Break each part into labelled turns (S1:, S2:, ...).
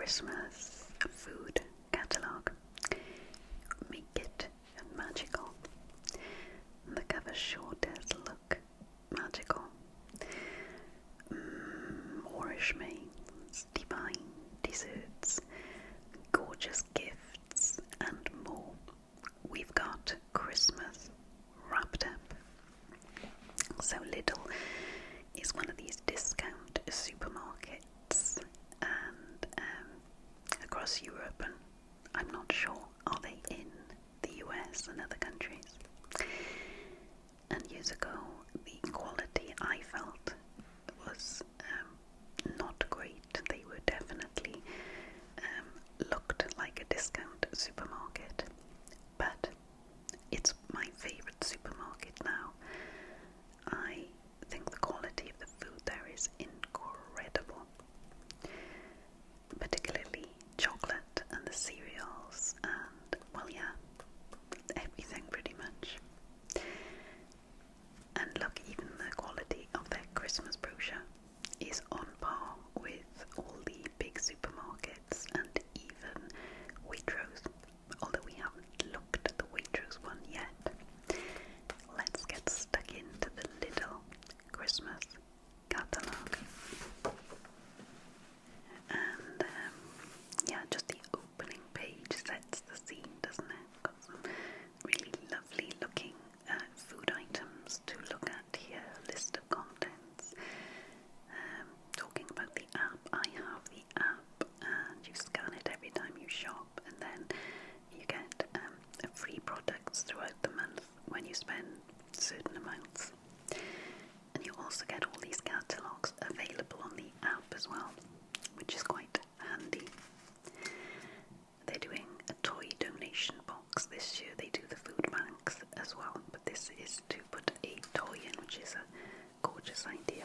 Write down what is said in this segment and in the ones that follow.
S1: Christmas food catalogue. Make it magical. The cover sure does look magical. Moorish mains, divine desserts, gorgeous gifts, and more. We've got Christmas wrapped up. So Lidl is one of these discount supermarkets, and across Europe, and I'm not sure, are they in the US and other countries? And years ago, the quality I felt was not great. They were definitely looked like a discount supermarket, but it's my favourite supermarket now. I think the quality of the food there is incredible, particularly chocolate and the cereals and, well, yeah, everything pretty much. And look, even the quality of their Christmas brochure is on par with all the big supermarkets and even Waitrose, although we haven't looked at the Waitrose one yet. Let's get stuck into the Lidl Christmas catalogue. And yeah, just the opening page sets the scene, doesn't it? Got some really lovely looking food items to look at here. List of contents. Talking about the app, I have the app, and you scan it every time you shop, and then you get free products throughout the month when you spend certain amounts. And you also get all these catalogues available on the app as well, which is quite handy. They're doing a toy donation box this year. They do the food banks as well, but this is to put a toy in, which is a gorgeous idea.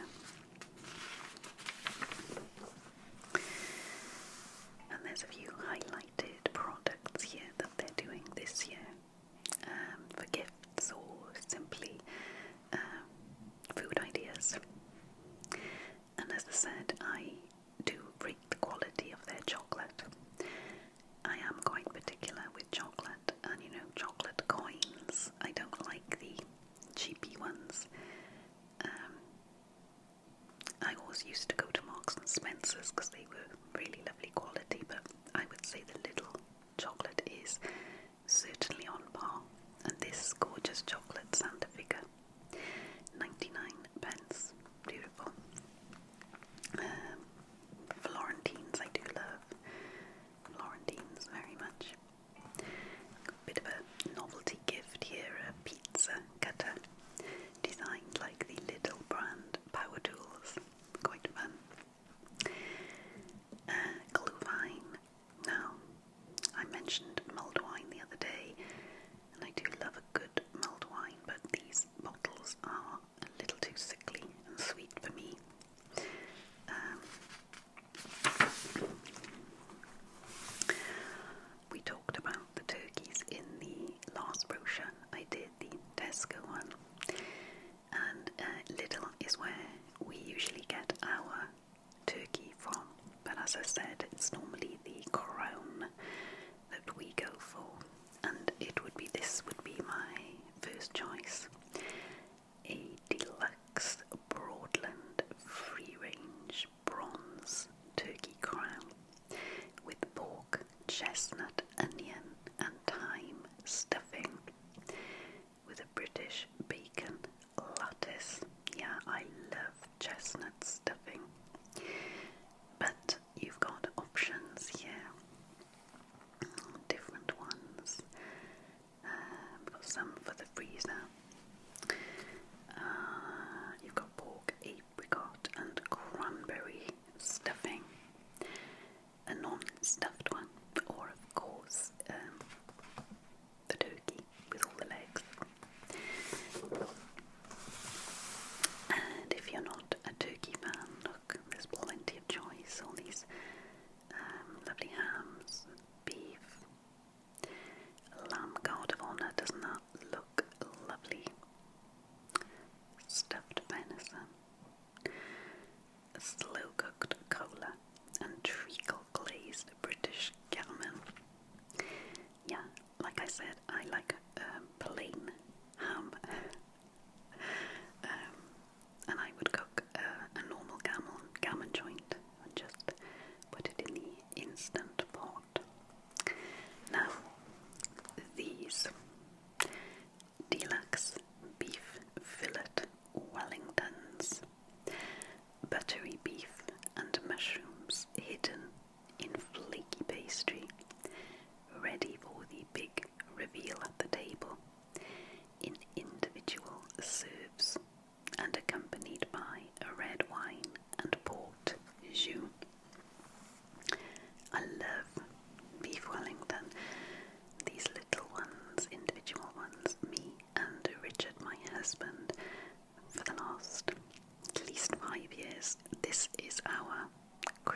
S1: And there's a few highlighted products here that they're doing this year for gifts or simply food ideas. And as I said, I do rate the quality of their chocolate. I am quite particular with chocolate, and you know, chocolate coins. I don't like the cheapy ones. I always used to go to Marks and Spencer's because they were really lovely quality, but I would say the Lidl chocolate is certainly on par. And this gorgeous chocolate Santa figure, 99p. Beautiful. Florentines, I do love Florentines very much. Bit of a novelty gift here, a pizza cutter designed like the Lidl brand power tools. Quite fun. Glühwein. Now, I mentioned mulled wine the other day, and I do love a good mulled wine, but these bottles are a little too sickly and sweet for me. We talked about the turkeys in the last brochure. I did the Tesco one, and Lidl is where we usually get our turkey from, but as I said, it's normally the Crown that we go for, and this would be my first choice. A deluxe Broadland free-range bronze turkey crown with pork, chestnut, onion and thyme stuffing with a British bacon lattice. Yeah, I love chestnut stuffing, but you've got options here, different ones. We've got some for the freezer. You've got pork, apricot and cranberry stuffing, a non-stuffed one, or of course the turkey with all the legs. And if you're not a turkey fan, look, there's plenty of choice. All these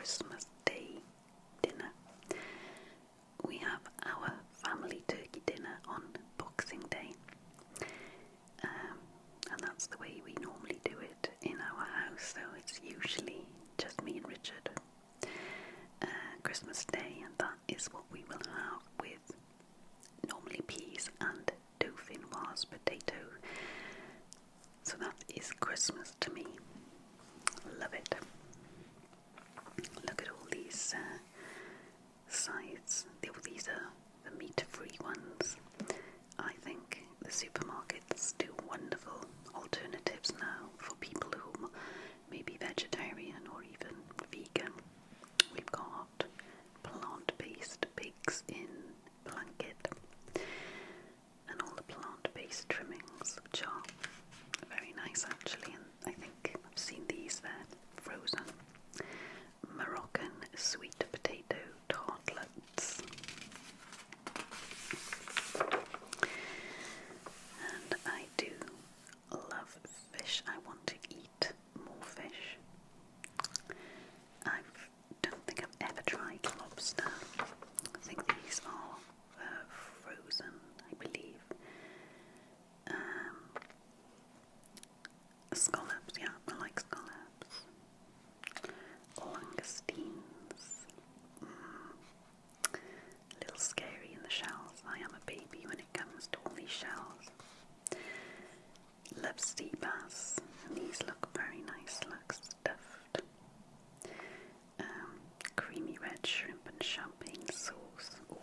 S1: Christmas Day dinner. We have our family turkey dinner on Boxing Day, and that's the way we normally do it in our house, so it's usually just me and Richard. Christmas Day, and that is what we will have with normally peas and dauphinoise potato. So that is Christmas to me. Love it. Look at all these sides. These are the meat-free ones. I think the supermarkets do wonderful alternatives now for people who may be vegetarian or even vegan. We've got plant-based pigs in blanket and all the plant-based trimmings, which are very nice actually, and I think I've seen these there, frozen. Moroccan sweet potato tartlets. And I do love fish. I want to eat more fish. I don't think I've ever tried lobster. I think these are frozen, I believe. Scallops, yeah, I like scallops. Langoustines. A little scary in the shells. I am a baby when it comes to all these shells. Love sea bass. These look very nice, look stuffed. Creamy red shrimp and champagne sauce. Ooh,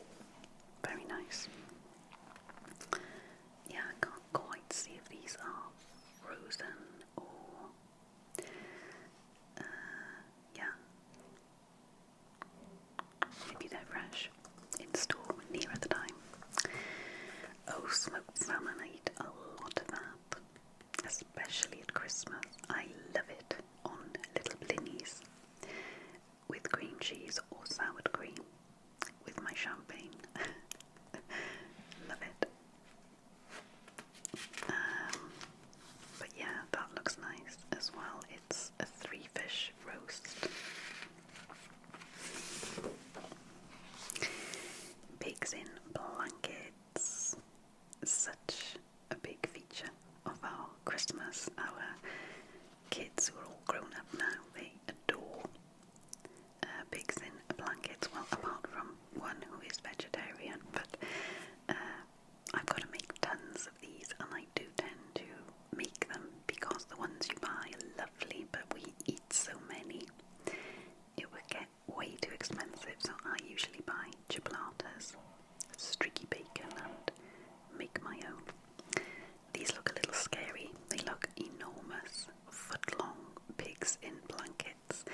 S1: very nice. Yeah, I can't quite see if these are frozen or yeah, maybe they're fresh in store near at the time. Oh, smoked salmon, I eat a lot of that, especially at Christmas. I love it on little blinis with cream cheese or sour cream with my champagne. Love it. But yeah, that looks nice as well. It's a 3-fish roast. Pigs in blankets. Such a big feature of our Christmas. Our kids who are all grown up now, they adore pigs in blankets. Well, apart from one who is vegetarian, but I've got to make tons of these, and I do tend to make them because the ones you buy are lovely, but we eat so many it would get way too expensive, so I usually buy chipolatas, streaky bacon, and make my own. These look a little scary. They look enormous, foot-long pigs in blankets.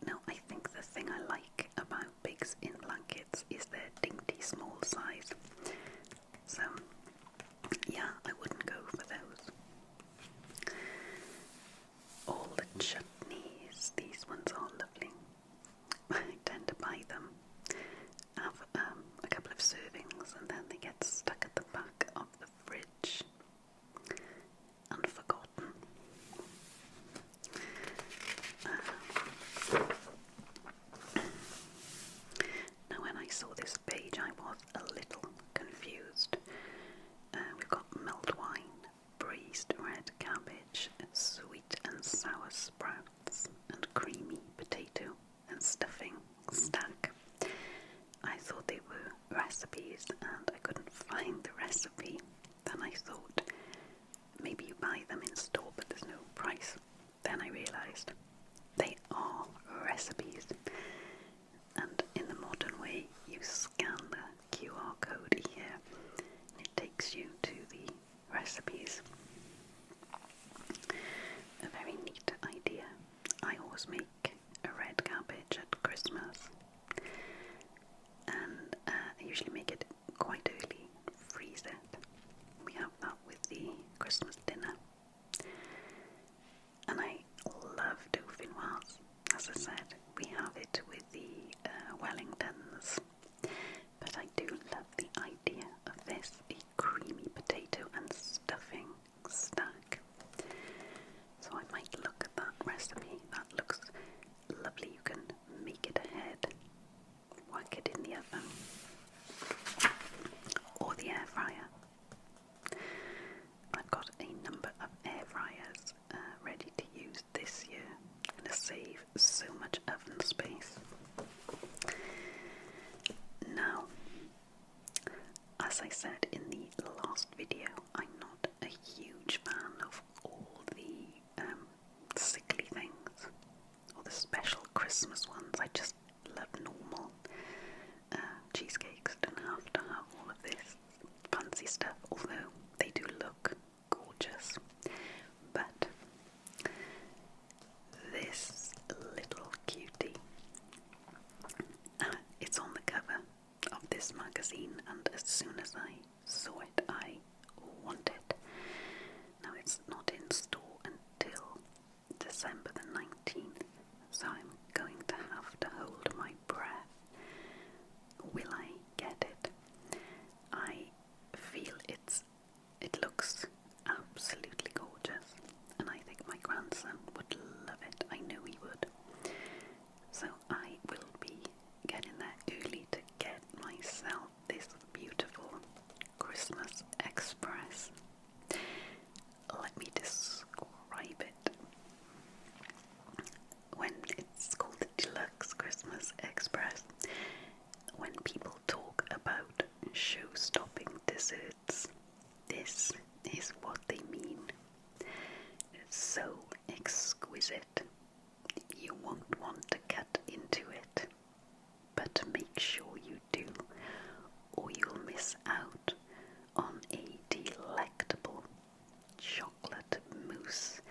S1: Now, I think the thing I like about pigs in blankets is their dainty small size. So, yeah, I wouldn't go for those. All the chutneys, these ones are lovely. I tend to buy them, have a couple of servings, and then they get stuck at the back of the fridge and forgotten. Now, when I saw this page, I was a little confused. We've got mulled wine, braised red cabbage, sweet and sour sprouts, and creamy potato and stuffing stack. I thought they were recipes and I couldn't find the recipe. Then I thought maybe you buy them in store but there's no price. Then I realised they are recipes, and in the modern way you scan the QR code here and it takes you to the recipes. A very neat idea. I always make a red cabbage at Christmas, and I usually make it quite early, freeze it. We have that with the Christmas dinner. And I love dauphinoise. As I said, we have it with the Wellingtons. But I do love the idea of this, a creamy potato and stuffing stack. So I might look at that recipe. That looks lovely. You can make oven or the air fryer. I've got a number of air fryers ready to use this year. I'm going to save so much oven space. Now, as I said in the last video, I'm not a huge fan of all the sickly things or the special Christmas ones. I just love normal cheesecakes. Don't have to have all of this fancy stuff, although they do look gorgeous. But this little cutie, it's on the cover of this magazine, and as soon as I saw it, I want it. Now, it's not in store until December the 19th, so I'm going to have to hold my breath. Will I get it? I feel it looks absolutely gorgeous, and I think my grandson would love it. I know he would. So I will be getting there early to get myself this beautiful Christmas Express. Let me describe it. When it's called the Deluxe Christmas Express, when people talk about show-stopping desserts, this is what they mean. It's so exquisite, you won't want to cut into it, but make sure you do, or you'll miss out on a delectable chocolate mousse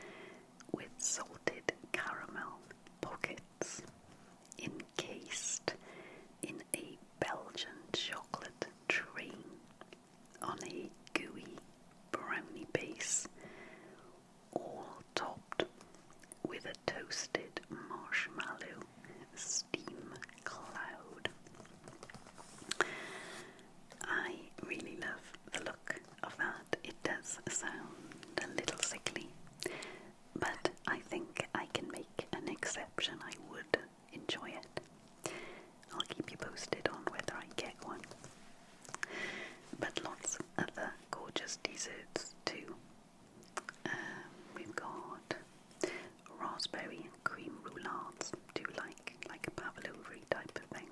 S1: with salted caramel pockets encased in a Belgian chocolate train on a gooey brownie base, all topped with a toasted marshmallow steam cloud. I really love the look of that. It does sound a little sickly, but I think I can make an exception. I would enjoy it. I'll keep you posted on whether I get one. But lots of other gorgeous desserts too. We've got raspberry and cream roulades, do like a pavlova type of thing.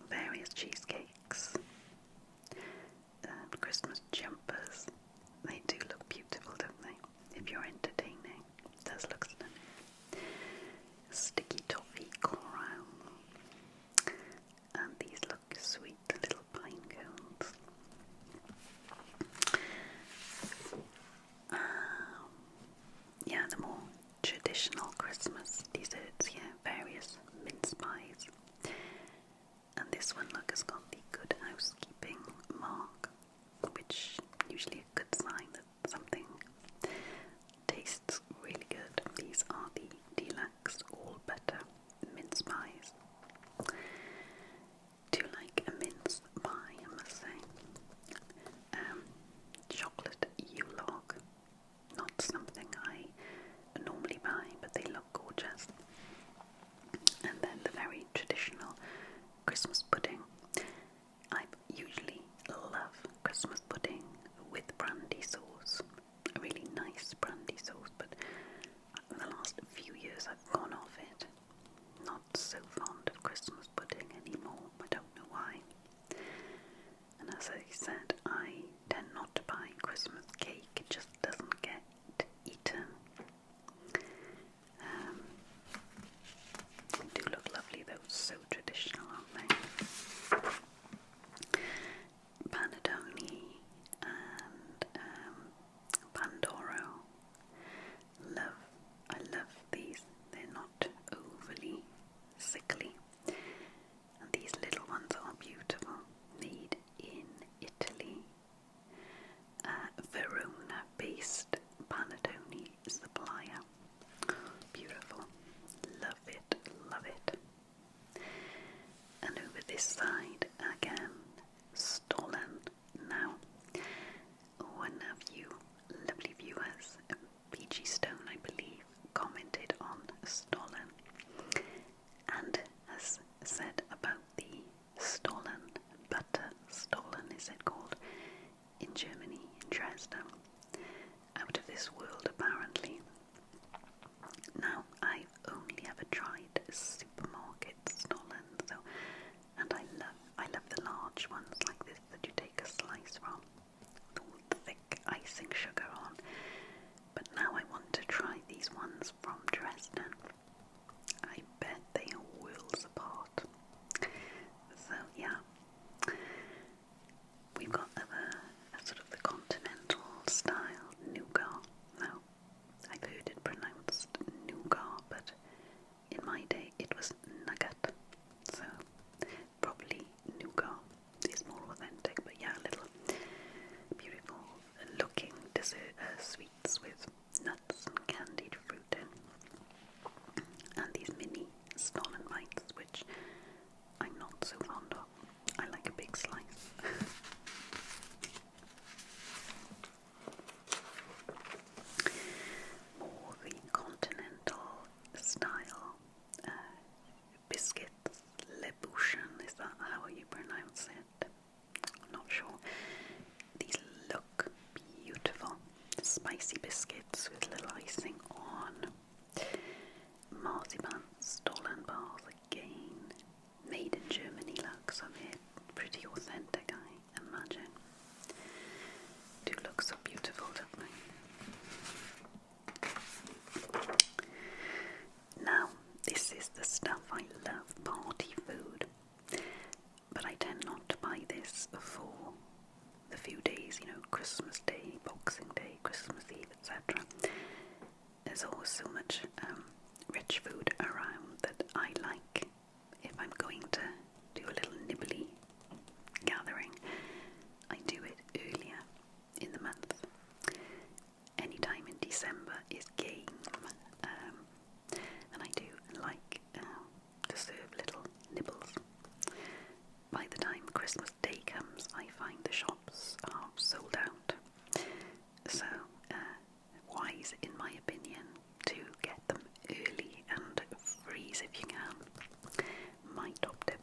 S1: Various cheesecakes, Christmas jumpers. They do look beautiful, don't they? If you're entertaining, it does look stunning. Sticky toffee crown, and these look sweet, little pine cones. Yeah, the more traditional Christmas desserts here, various mince pies. And this one, look, has got the Good Housekeeping mark, which usually a good sign that something tastes really good. These are the deluxe all butter mince pies. Do you like a mince pie, I must say? Chocolate U-log, not something I normally buy, but they look gorgeous. And then the very traditional Christmas pudding. I usually love Christmas pudding with brandy sauce, a really nice brandy sauce, but in the last few years I've gone off it. Not so fond of Christmas pudding anymore. I don't know why. And as I said, I tend not to buy Christmas cake. It just doesn't get eaten. They do look lovely though, so traditional, aren't they? Panettone and Pandoro. I love these. They're not overly sickly. And these little ones are beautiful. Made in Italy. Verona-based panettone supplier. Beautiful. Love it, love it. And over this side, again, Stollen. Now, one of you lovely viewers, Peachy Stone, I believe, commented on Stollen and has said about the stuff. I love party food, but I tend not to buy this for the few days, Christmas Day, Boxing Day, Christmas Eve, etc. There's always so much rich food around that I like. If I'm going to do a little nibbly gathering, I do it earlier in the month. Anytime in December is game, and I do like to serve little nibbles. By the time Christmas Day comes, I find the shops are sold out. So, wise, in my opinion, to get them early and freeze if you can. My top tip.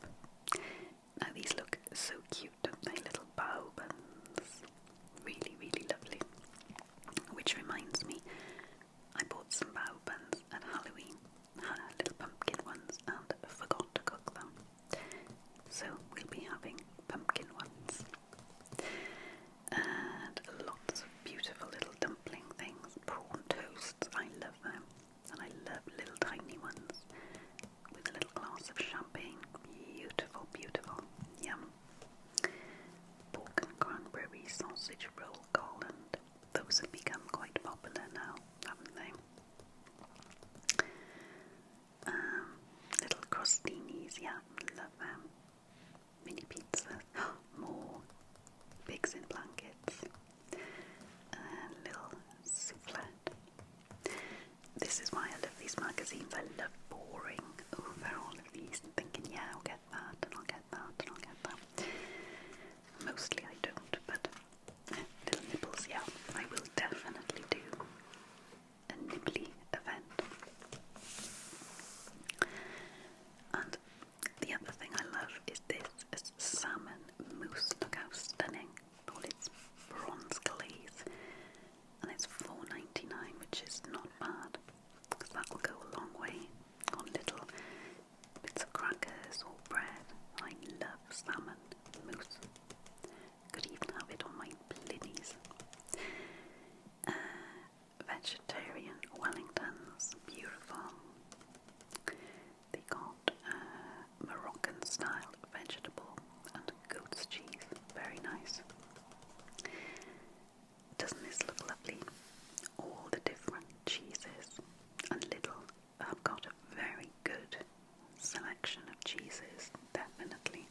S1: Now these look so cute, don't they? Little bao buns. Really, really lovely. Which reminds me, I bought some bao buns at Halloween, little pumpkin ones, and forgot to cook them. So we'll be having pumpkin ones. And lots of beautiful little dumpling things, prawn toasts, I love them. And I love little tiny ones with a little glass of champagne. Beautiful, beautiful. Yum. Pork and cranberry sausage roll Holland. Those have become quite popular now, haven't they? Little crostinis, yeah, love them. Mini pizzas, more pigs in blankets, and little soufflet. This is why I love these magazines. I love poring over all of these and thinking, yeah, I'll get that, and I'll get that, and I'll get that. Mostly I don't, but little nibbles, yeah, I will definitely do a nibbly event. And the other thing I love is this salmon mousse. Look how stunning. All its bronze glaze. And it's $4.99, which is not bad, because that will go a long way on little bits of crackers or bread. I love salmon mousse. Could even have it on my blinis. Vegetarian Wellingtons, beautiful. They got Moroccan style vegetable and goat's cheese, very nice. Doesn't this look lovely? All the different cheeses, and Lidl have got a very good selection of cheeses, definitely.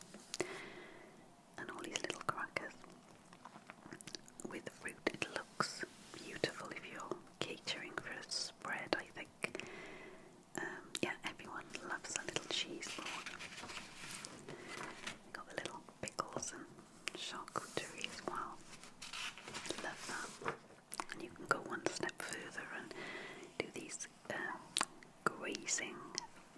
S1: And all these little crackers with the fruit. It looks beautiful if you're catering for a spread, I think. Yeah, everyone loves a little cheese board. Got the little pickles and charcuterie as well. Love that. And you can go one step further and do these grazing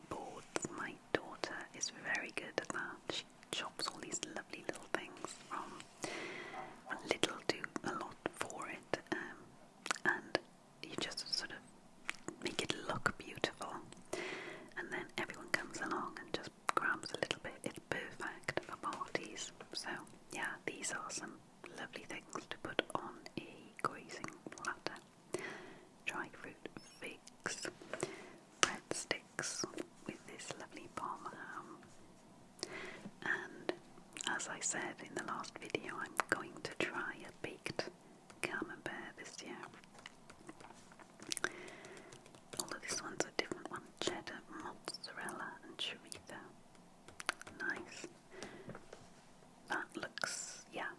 S1: boards. My daughter is very good at that. She chops all these lovely little things from Lidl, do a lot for it, and you just sort of make it look beautiful, and then everyone comes along and just grabs a little bit. It's perfect for parties. So yeah, these are some lovely things to put on a grazing platter. Dried fruit figs, breadsticks with this lovely parma ham, and as I said in the last video, I'm going to try a baked camembert this year. Although this one's a different one, cheddar, mozzarella and chorizo. Nice. That looks, yeah,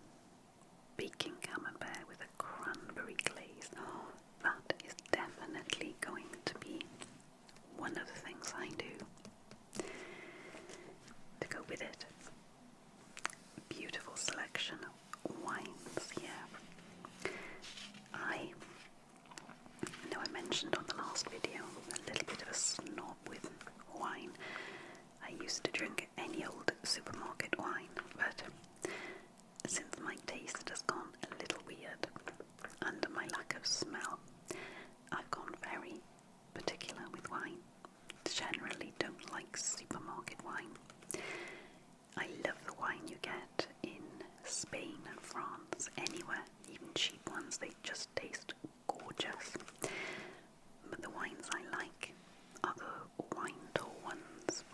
S1: baking camembert with a cranberry glaze. Oh, that is definitely going to be one of the things I do to go with it. Beautiful selection of wines here. I know I mentioned on the last video a little bit of a snob with wine. I used to drink any old supermarket wine, but since my taste has gone a little weird under my lack of smell, I've gone very particular with wine. Generally don't like supermarket wine. I love the wine you get in Spain and France, anywhere, even cheap ones, they just taste gorgeous. But the wines I like are the wine door ones.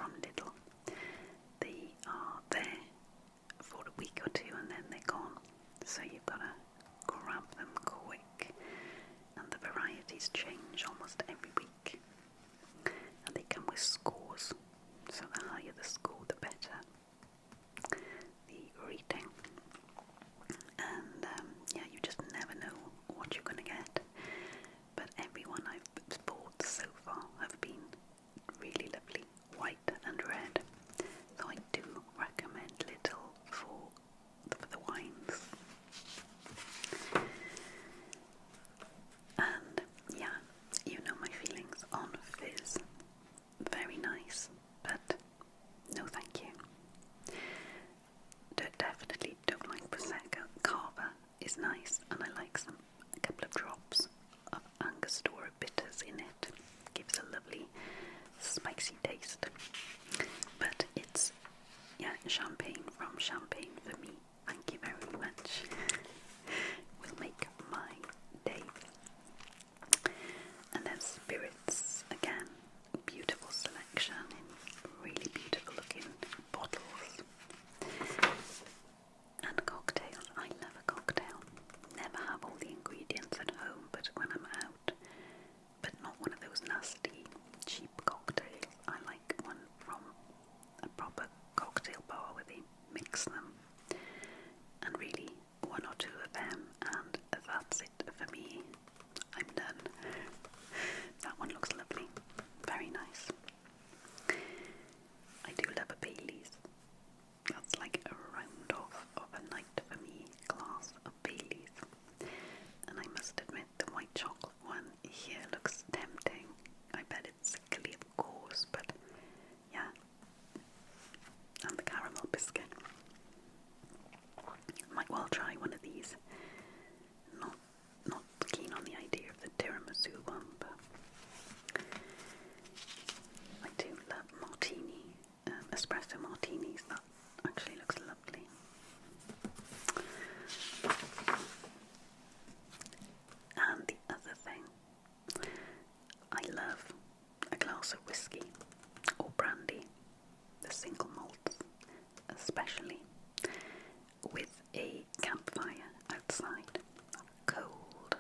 S1: mix them, and really one or two of them, and that's it for me. I'm done. That one looks lovely, very nice. I do love a Baileys. That's like a round off of a night for me glass of Baileys. And I must admit the white chocolate one here looks tempting. I bet it's sickly, of course, but yeah. And the caramel biscuit. Might well try one of these. Not keen on the idea of the tiramisu one, but I do love martini, espresso martinis. That actually looks lovely. And the other thing, I love a glass of whiskey or brandy, the single malts especially, with a campfire outside, a cold,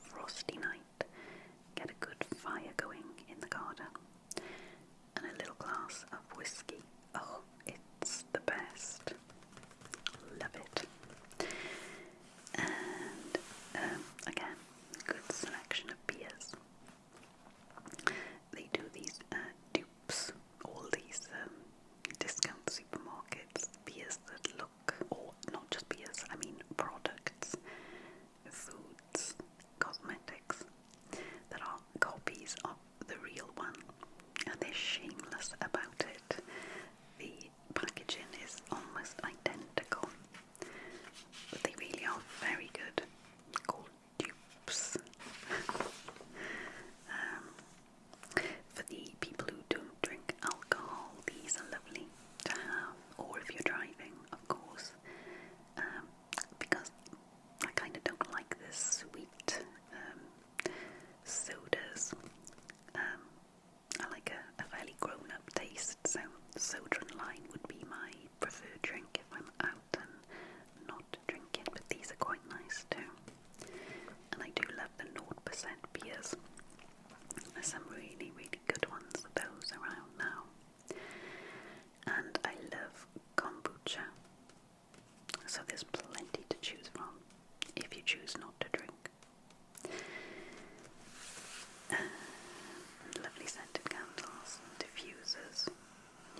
S1: frosty night. Get a good fire going in the garden, and a little glass of whiskey. Oh, it's the best. Love it. And again, good selection of beers. They do these dupes, all these discount supermarkets, beers that look, or not just beers, I mean products, foods, cosmetics, that are copies of the real one, and they're shameless about it. The packaging is almost identical, but they really are very good, called dupes. For the people who don't drink alcohol, these are lovely to have, or if you're driving, of course, because I kind of don't like the sweet sodas. I like a fairly grown-up taste, so soda and lime would be my preferred drink if I'm out and not drinking, but these are quite nice too. And I do love the 0% beers. There's some really, really good ones of those around now. And I love kombucha. So there's plenty to choose from if you choose not to drink. Lovely scented candles and diffusers.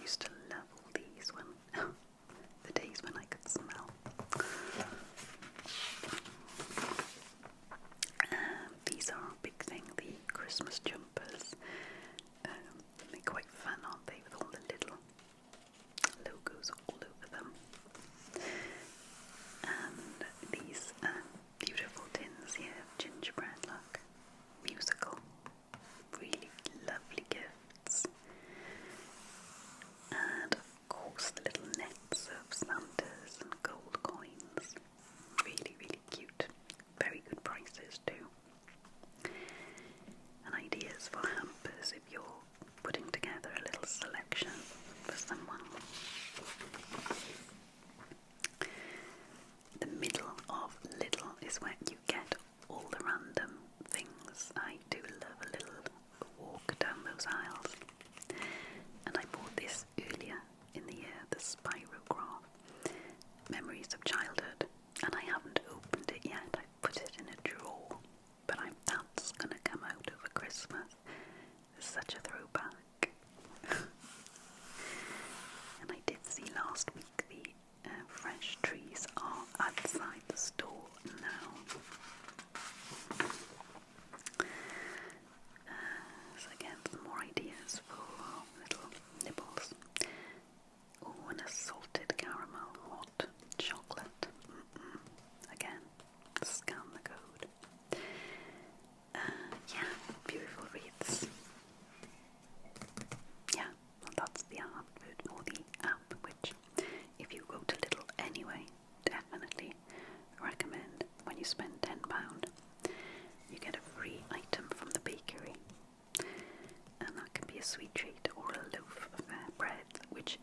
S1: Used to love all these when the days when I could smell. These are a big thing, the Christmas jumpers. They're quite fun, aren't they, with all the little logos all over them. And these beautiful tins here of gingerbread, look, musical, really lovely gifts. And of course the little nets of Santas and gold coins, really, really cute, very good prices too. And ideas for hampers if you're putting together a little selection for someone. The middle of Lidl is where you get all the random things. I do love a little walk down those aisles. And I bought this earlier in the year, the Spirograph, Memories of Childhood, and I haven't opened it yet. I put it in a drawer, but that's going to come out over Christmas. It's such a throwback. And I did see last week the fresh trees are outside the store now. So again, some more ideas for little nibbles. Oh, and a salted caramel hot chocolate. Again, scan the code. Yeah, beautiful wreaths. Yeah, well, that's the advert or the app, which if you go to Lidl anyway, definitely recommend. When you spend £10, you get a free item from the bakery, and that can be a sweet treat or a loaf of bread, which